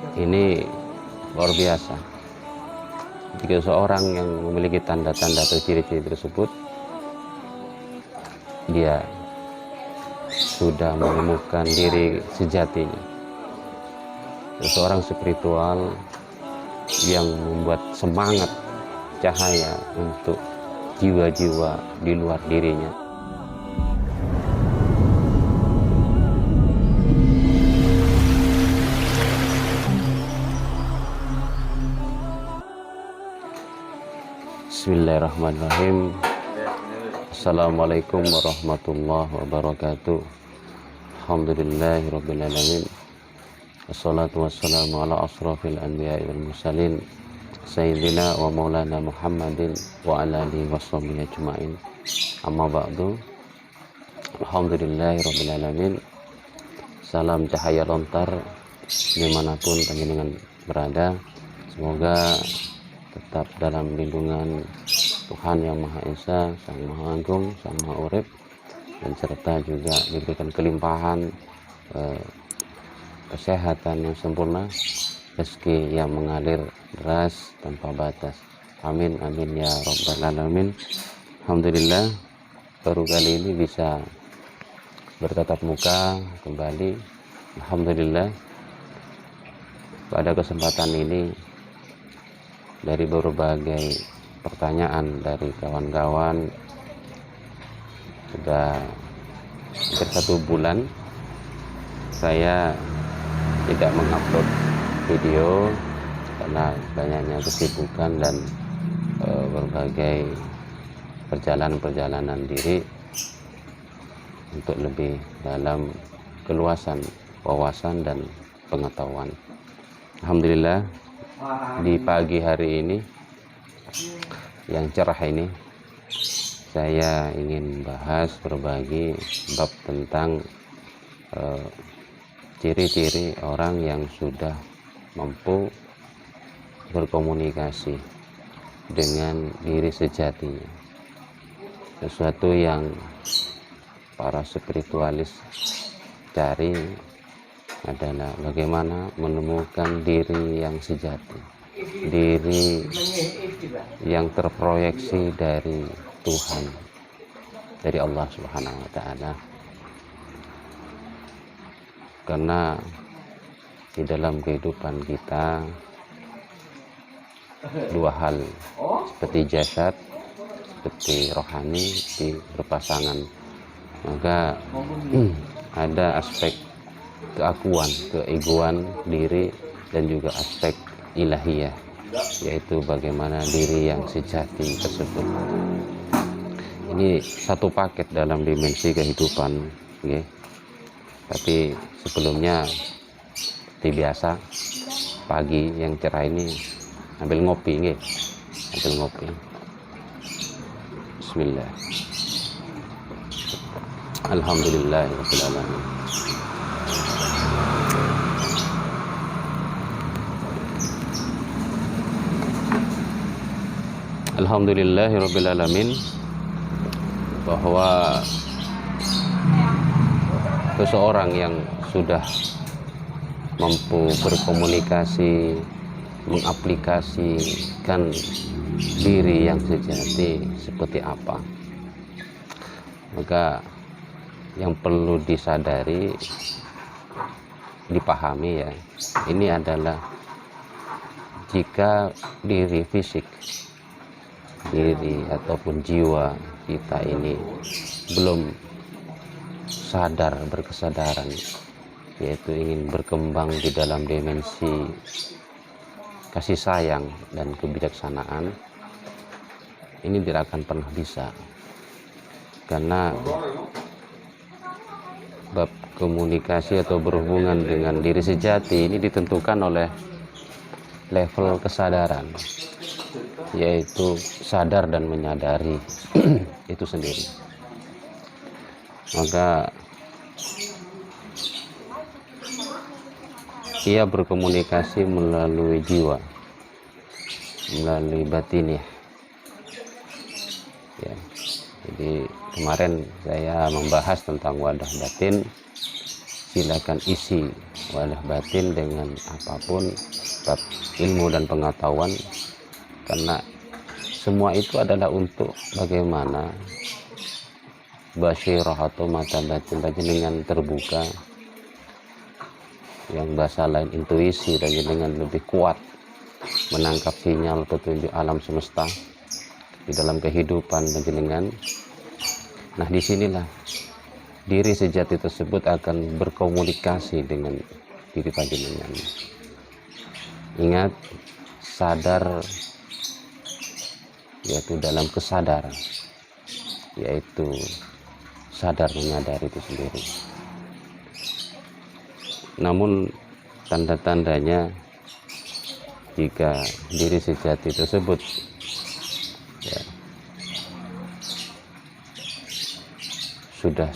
Ini luar biasa. Jika seorang yang memiliki tanda-tanda atau ciri-ciri tersebut, dia sudah menemukan diri sejatinya. Seorang spiritual yang membuat semangat cahaya untuk jiwa-jiwa di luar dirinya. Bismillahirrahmanirrahim. Assalamualaikum warahmatullahi wabarakatuh. Alhamdulillahirabbil alamin. Wassalatu wassalamu ala asrafil anbiya'i wal mursalin sayyidina wa maulana Muhammadin wa ala alihi washabihi ajmain. Amma ba'du. Alhamdulillahirabbil alamin. Salam cahaya lontar dimanapun panjenengan berada. Semoga tetap dalam lindungan Tuhan yang Maha Esa, Sang Maha Agung, Sang Maha Urip, dan serta juga diberikan kelimpahan kesehatan yang sempurna, rezeki yang mengalir deras tanpa batas. Amin amin ya rabbal alamin. Alhamdulillah, baru kali ini bisa bertatap muka kembali. Alhamdulillah, pada kesempatan ini dari berbagai pertanyaan dari kawan-kawan, sudah hampir 1 bulan saya tidak mengupload video karena banyaknya kesibukan dan berbagai perjalanan diri untuk lebih dalam keluasan wawasan dan pengetahuan. Alhamdulillah, di pagi hari ini yang cerah ini saya ingin berbagi bab tentang ciri-ciri orang yang sudah mampu berkomunikasi dengan diri sejatinya. Sesuatu yang para spiritualis cari adalah bagaimana menemukan diri yang sejati, diri yang terproyeksi dari Tuhan, dari Allah Subhanahu wa Ta'ala. Karena di dalam kehidupan kita dua hal, seperti jasad, seperti rohani, berpasangan. Maka ada aspek keakuan, keegoan diri, dan juga aspek ilahiyah, yaitu bagaimana diri yang sejati tersebut. Ini satu paket dalam dimensi kehidupan, okay? Tapi sebelumnya seperti biasa, pagi yang cerah ini ambil ngopi, okay? Ambil ngopi. Bismillah. Alhamdulillahirabbil alamin. Alhamdulillahirabbil alamin, bahwa seseorang yang sudah mampu berkomunikasi, mengaplikasikan diri yang sejati seperti apa, maka yang perlu disadari, dipahami ya, ini adalah jika diri fisik, diri ataupun jiwa kita ini belum sadar, berkesadaran, yaitu ingin berkembang di dalam dimensi kasih sayang dan kebijaksanaan, ini tidak akan pernah bisa. Karena bab komunikasi atau berhubungan dengan diri sejati ini ditentukan oleh level kesadaran, yaitu sadar dan menyadari itu sendiri. Maka ia berkomunikasi melalui jiwa, melalui batinnya ya. Jadi kemarin saya membahas tentang wadah batin. Silakan isi oleh batin dengan apapun bab ilmu dan pengetahuan, karena semua itu adalah untuk bagaimana basyirah atau mata batin dengan terbuka, yang bahasa lain intuisi dengan lebih kuat menangkap sinyal petunjuk alam semesta di dalam kehidupan dengan. Nah, disinilah diri sejati tersebut akan berkomunikasi dengan diri panjenengan. Ingat, sadar yaitu dalam kesadaran, yaitu sadar menyadari itu sendiri. Namun tanda-tandanya jika diri sejati tersebut ya, sudah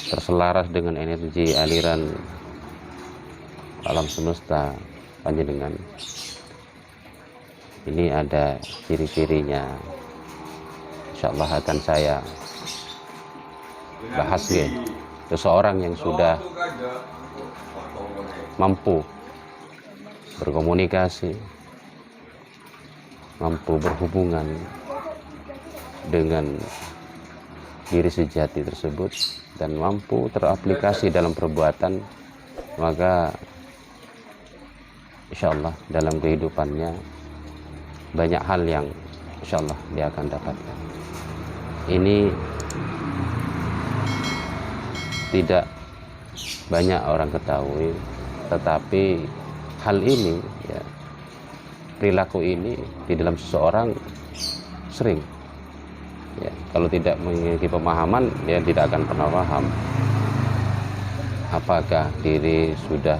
terselaras dengan energi aliran alam semesta panjenengan, ini ada ciri-cirinya. Insyaallah akan saya bahas ya. Seseorang yang sudah mampu berkomunikasi, mampu berhubungan dengan diri sejati tersebut dan mampu teraplikasi dalam perbuatan, maka insyaallah dalam kehidupannya banyak hal yang insyaallah dia akan dapatkan. Ini tidak banyak orang ketahui, tetapi hal ini ya, perilaku ini di dalam seseorang sering ya, kalau tidak memiliki pemahaman dia tidak akan pernah paham apakah diri sudah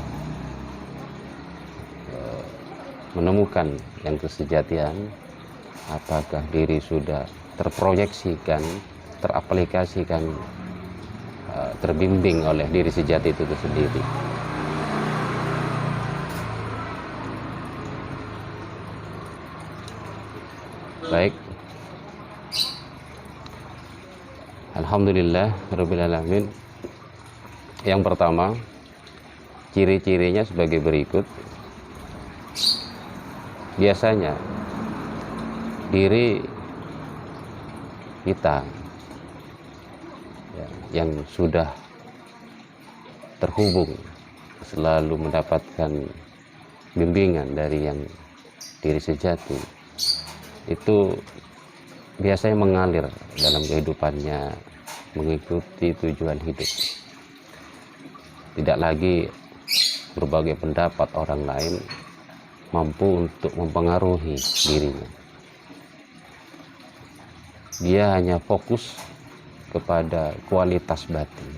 menemukan yang kesejatian, apakah diri sudah terproyeksikan, teraplikasikan, terbimbing oleh diri sejati itu sendiri. Baik, alhamdulillah rabbil alamin. Yang pertama, ciri-cirinya sebagai berikut. Biasanya diri kita ya, yang sudah terhubung selalu mendapatkan bimbingan dari yang diri sejati, itu biasanya mengalir dalam kehidupannya, mengikuti tujuan hidup, tidak lagi berbagai pendapat orang lain mampu untuk mempengaruhi dirinya. Dia hanya fokus kepada kualitas batin,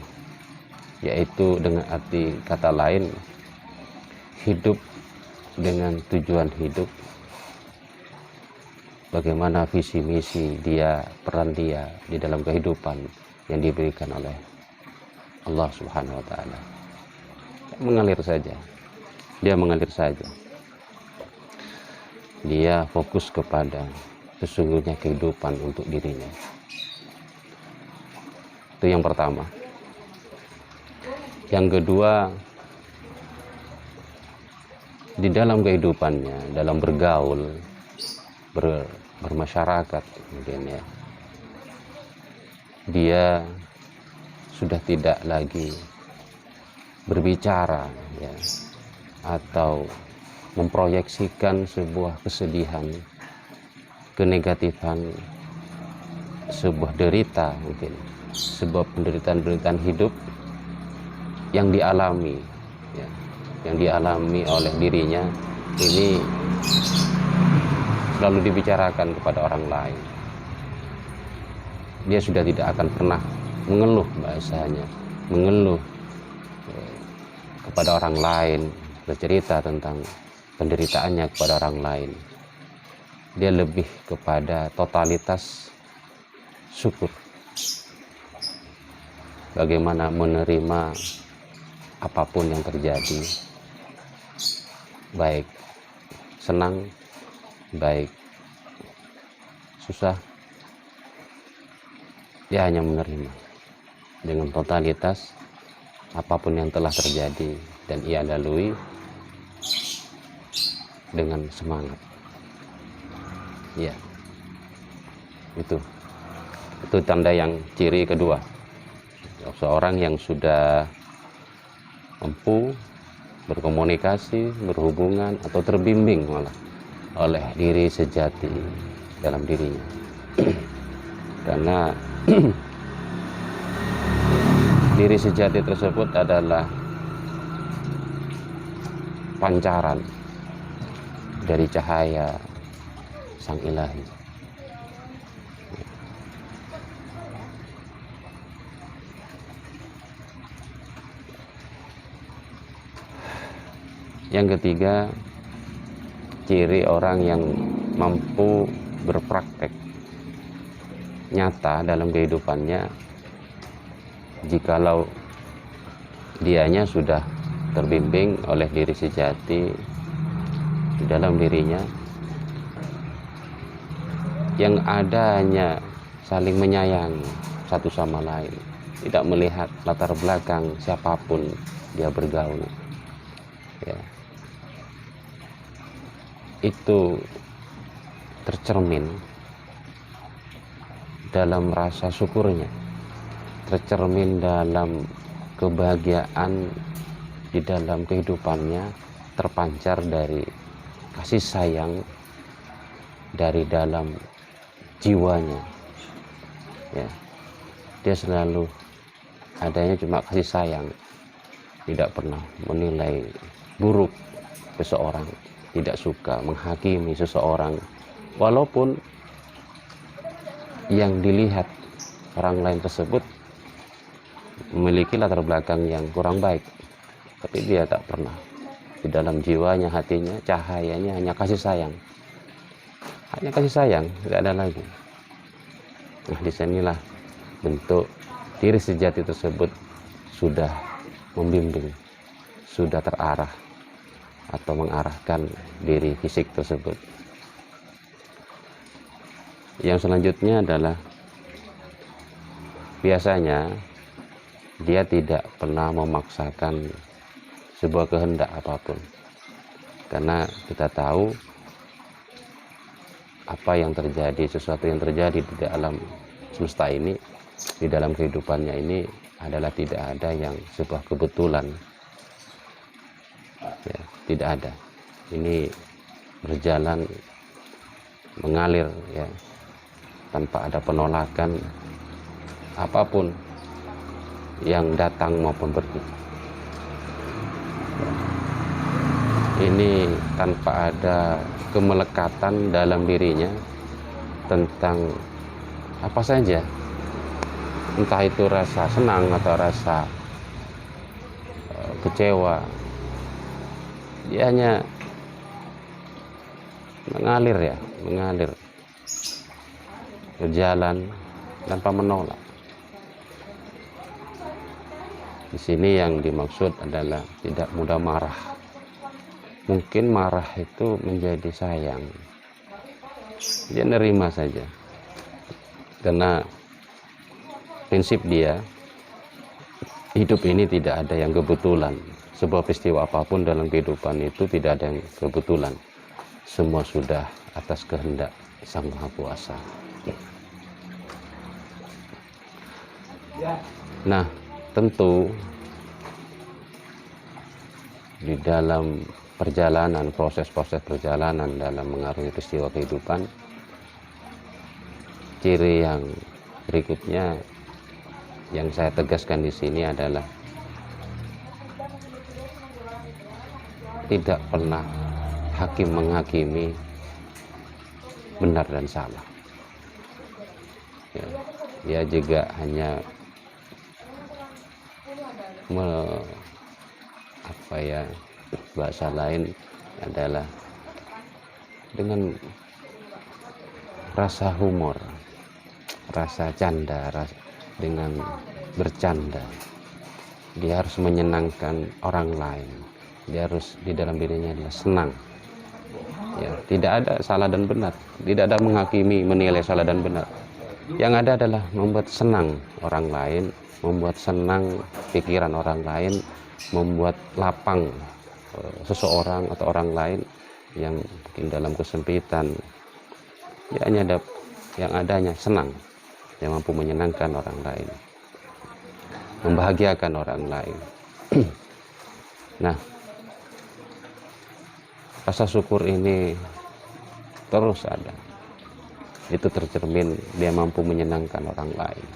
yaitu dengan arti kata lain hidup dengan tujuan hidup, bagaimana visi misi dia, peran dia di dalam kehidupan yang diberikan oleh Allah Subhanahu wa taala. Mengalir saja. Dia mengalir saja. Dia fokus kepada sesungguhnya kehidupan untuk dirinya. Itu yang pertama. Yang kedua, di dalam kehidupannya, dalam bergaul, bermasyarakat mungkin ya, dia sudah tidak lagi berbicara ya, atau memproyeksikan sebuah kesedihan, kenegatifan, sebuah derita mungkin, sebuah penderitaan hidup yang dialami ya, yang dialami oleh dirinya, ini selalu dibicarakan kepada orang lain. Dia sudah tidak akan pernah mengeluh, bahasanya mengeluh kepada orang lain, bercerita tentang penderitaannya kepada orang lain. Dia lebih kepada totalitas syukur, bagaimana menerima apapun yang terjadi, baik senang, baik susah, dia hanya menerima dengan totalitas apapun yang telah terjadi dan ia lalui dengan semangat. Ya, itu tanda yang ciri kedua, seorang yang sudah mampu berkomunikasi, berhubungan, atau terbimbing malah oleh diri sejati dalam dirinya. Karena diri sejati tersebut adalah pancaran dari cahaya Sang Ilahi. Yang ketiga, ciri orang yang mampu berpraktek nyata dalam kehidupannya, jikalau dianya sudah terbimbing oleh diri sejati di dalam dirinya, yang ada hanya saling menyayangi satu sama lain, tidak melihat latar belakang siapapun dia bergaul, ya, itu tercermin dalam rasa syukurnya, tercermin dalam kebahagiaan di dalam kehidupannya, terpancar dari kasih sayang dari dalam jiwanya. Ya, dia selalu adanya cuma kasih sayang, tidak pernah menilai buruk seseorang, tidak suka menghakimi seseorang, walaupun yang dilihat orang lain tersebut memiliki latar belakang yang kurang baik, tapi dia tak pernah, di dalam jiwanya, hatinya, cahayanya hanya kasih sayang, tidak ada lagi. Nah, disinilah bentuk diri sejati tersebut sudah membimbing, sudah terarah atau mengarahkan diri fisik tersebut. Yang selanjutnya adalah biasanya dia tidak pernah memaksakan sebuah kehendak apapun, karena kita tahu apa yang terjadi, sesuatu yang terjadi di dalam semesta ini, di dalam kehidupannya ini adalah tidak ada yang sebuah kebetulan, ya, tidak ada. Ini berjalan mengalir, ya, tanpa ada penolakan apapun yang datang maupun pergi. Ini tanpa ada kemelekatan dalam dirinya tentang apa saja, entah itu rasa senang atau rasa kecewa. Dia hanya mengalir, berjalan tanpa menolak. Di sini yang dimaksud adalah tidak mudah marah. Mungkin marah itu menjadi sayang, dia nerima saja, karena prinsip dia, hidup ini tidak ada yang kebetulan. Sebuah peristiwa apapun dalam kehidupan itu tidak ada yang kebetulan, semua sudah atas kehendak Sang Maha Kuasa. Nah, tentu di dalam perjalanan, proses-proses perjalanan dalam mengarungi peristiwa kehidupan, ciri yang berikutnya yang saya tegaskan di sini adalah tidak pernah hakim menghakimi benar dan salah. Ya, dia juga hanya bahasa lain adalah dengan rasa humor, rasa canda, dengan bercanda. Dia harus menyenangkan orang lain, dia harus di dalam dirinya adalah senang, ya, tidak ada salah dan benar, tidak ada menghakimi, menilai salah dan benar, Yang ada adalah membuat senang orang lain, membuat senang pikiran orang lain, membuat lapang seseorang atau orang lain yang mungkin dalam kesempitan. Ya, hanya ada yang adanya senang, yang mampu menyenangkan orang lain, membahagiakan orang lain. Nah, rasa syukur ini terus ada. Itu tercermin dia mampu menyenangkan orang lain.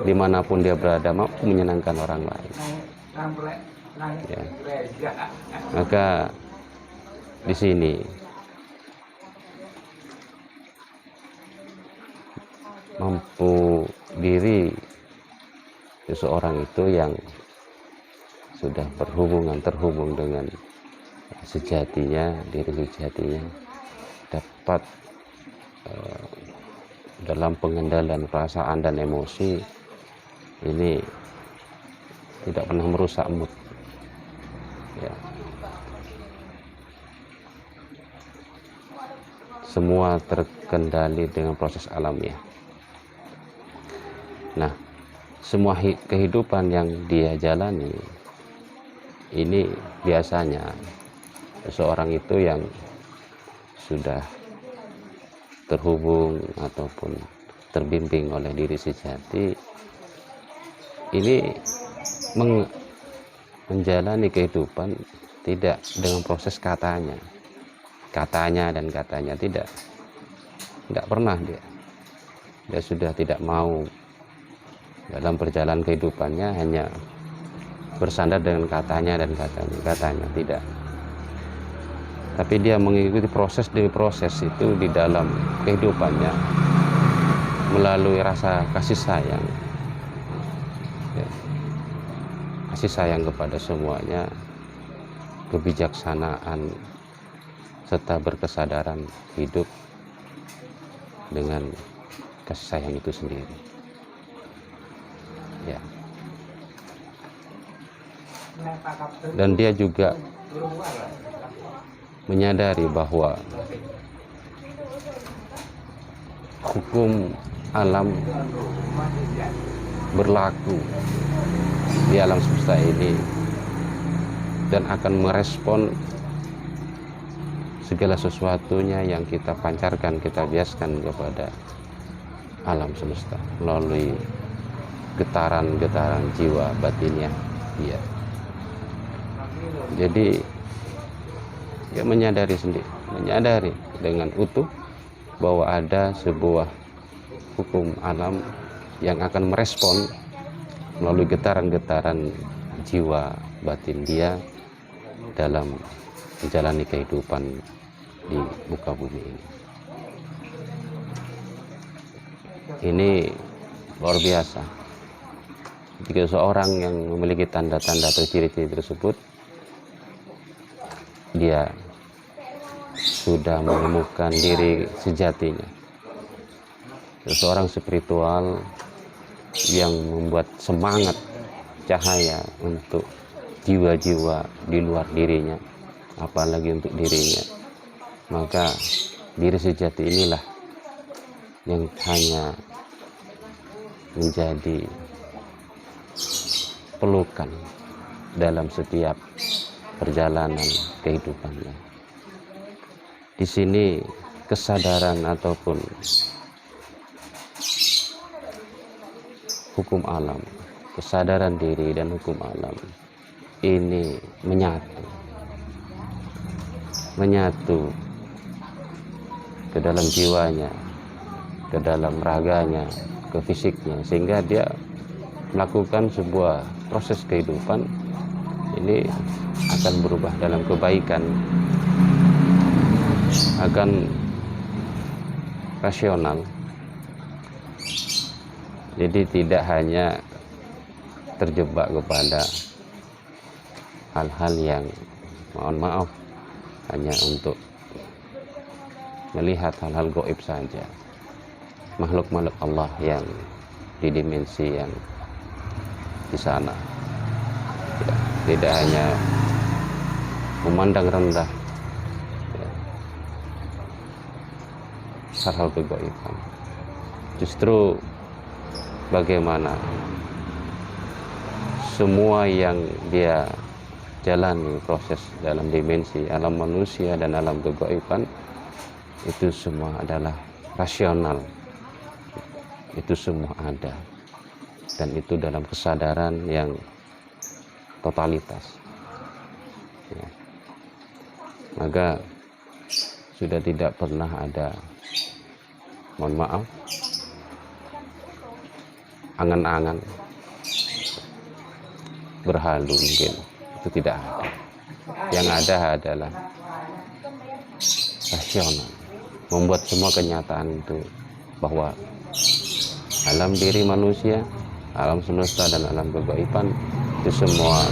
Dimanapun dia berada mampu menyenangkan orang lain. Ya. Maka di sini mampu diri seseorang itu yang sudah terhubung dengan sejatinya, diri sejatinya, dapat dalam pengendalian perasaan dan emosi ini tidak pernah merusak mood. Ya. Semua terkendali dengan proses alamiah. Nah, semua kehidupan yang dia jalani ini biasanya seseorang itu yang sudah terhubung ataupun terbimbing oleh diri sejati ini menjalani kehidupan tidak dengan proses katanya tidak pernah dia sudah tidak mau dalam perjalanan kehidupannya hanya bersandar dengan katanya tidak, tapi dia mengikuti proses demi proses itu di dalam kehidupannya melalui rasa kasih sayang, ya, kasih sayang kepada semuanya, kebijaksanaan serta berkesadaran hidup dengan kasih sayang itu sendiri. Ya. Dan dia juga menyadari bahwa hukum alam berlaku di alam semesta ini dan akan merespon segala sesuatunya yang kita pancarkan, kita biaskan kepada alam semesta melalui getaran-getaran jiwa batinnya dia. Jadi dia menyadari dengan utuh bahwa ada sebuah hukum alam yang akan merespon melalui getaran-getaran jiwa batin dia dalam menjalani kehidupan di muka bumi ini. Ini luar biasa. Jika seorang yang memiliki tanda-tanda atau ciri-ciri tersebut, dia sudah menemukan diri sejatinya. Seseorang spiritual yang membuat semangat cahaya untuk jiwa-jiwa di luar dirinya, apalagi untuk dirinya. Maka diri sejati inilah yang hanya menjadi pelukan dalam setiap perjalanan kehidupannya. Di sini kesadaran ataupun hukum alam, kesadaran diri dan hukum alam ini menyatu ke dalam jiwanya, ke dalam raganya, ke fisiknya, sehingga dia melakukan sebuah proses kehidupan ini akan berubah dalam kebaikan, akan rasional. Jadi tidak hanya terjebak kepada hal-hal yang mohon maaf hanya untuk melihat hal-hal gaib saja, makhluk-makhluk Allah yang di dimensi yang di sana, ya, tidak hanya memandang rendah, ya, hal-hal kegaiban. Justru bagaimana semua yang dia jalani proses dalam dimensi alam manusia dan alam kegaiban itu semua adalah rasional, itu semua ada, dan itu dalam kesadaran yang totalitas ya. Maka sudah tidak pernah ada, mohon maaf, angan-angan berhalu, mungkin itu tidak ada. Yang ada adalah rasional, membuat semua kenyataan itu bahwa alam diri manusia, alam semesta dan alam kegaiban itu semua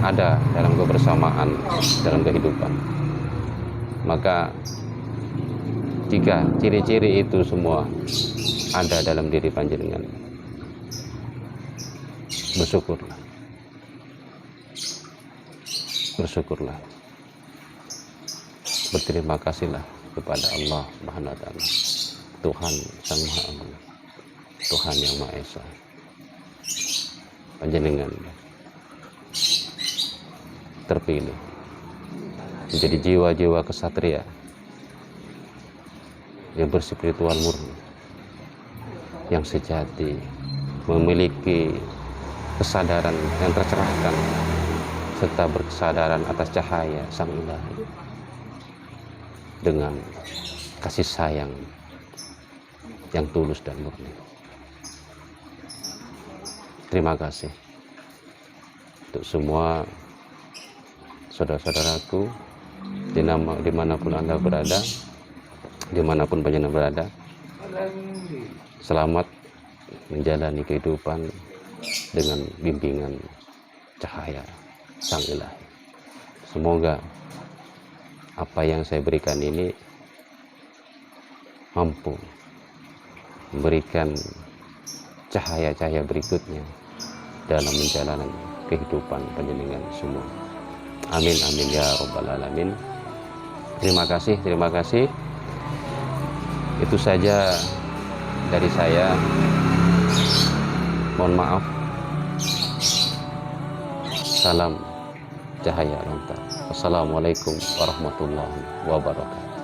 ada dalam kebersamaan dalam kehidupan. Maka jika ciri-ciri itu semua ada dalam diri panjenengan, bersyukurlah, bersyukurlah, berterima kasihlah kepada Allah Subhanahu wa Ta'ala, Tuhan Sang Maha Agung, Tuhan yang Maha Esa. Panjenengan terpilih menjadi jiwa-jiwa kesatria yang berspiritual murni, yang sejati, memiliki kesadaran yang tercerahkan, serta berkesadaran atas cahaya Sang Ilahi dengan kasih sayang yang tulus dan murni. Terima kasih untuk semua saudara-saudaraku dimanapun Anda berada, dimanapun panjenengan berada. Selamat menjalani kehidupan dengan bimbingan cahaya Sang Ilahi. Semoga apa yang saya berikan ini mampu memberikan cahaya-cahaya berikutnya dalam menjalani kehidupan panjenengan semua. Amin amin ya rabbal alamin. Terima kasih, terima kasih. Itu saja dari saya. Mohon maaf. Salam cahaya lontar. Wassalamualaikum warahmatullahi wabarakatuh.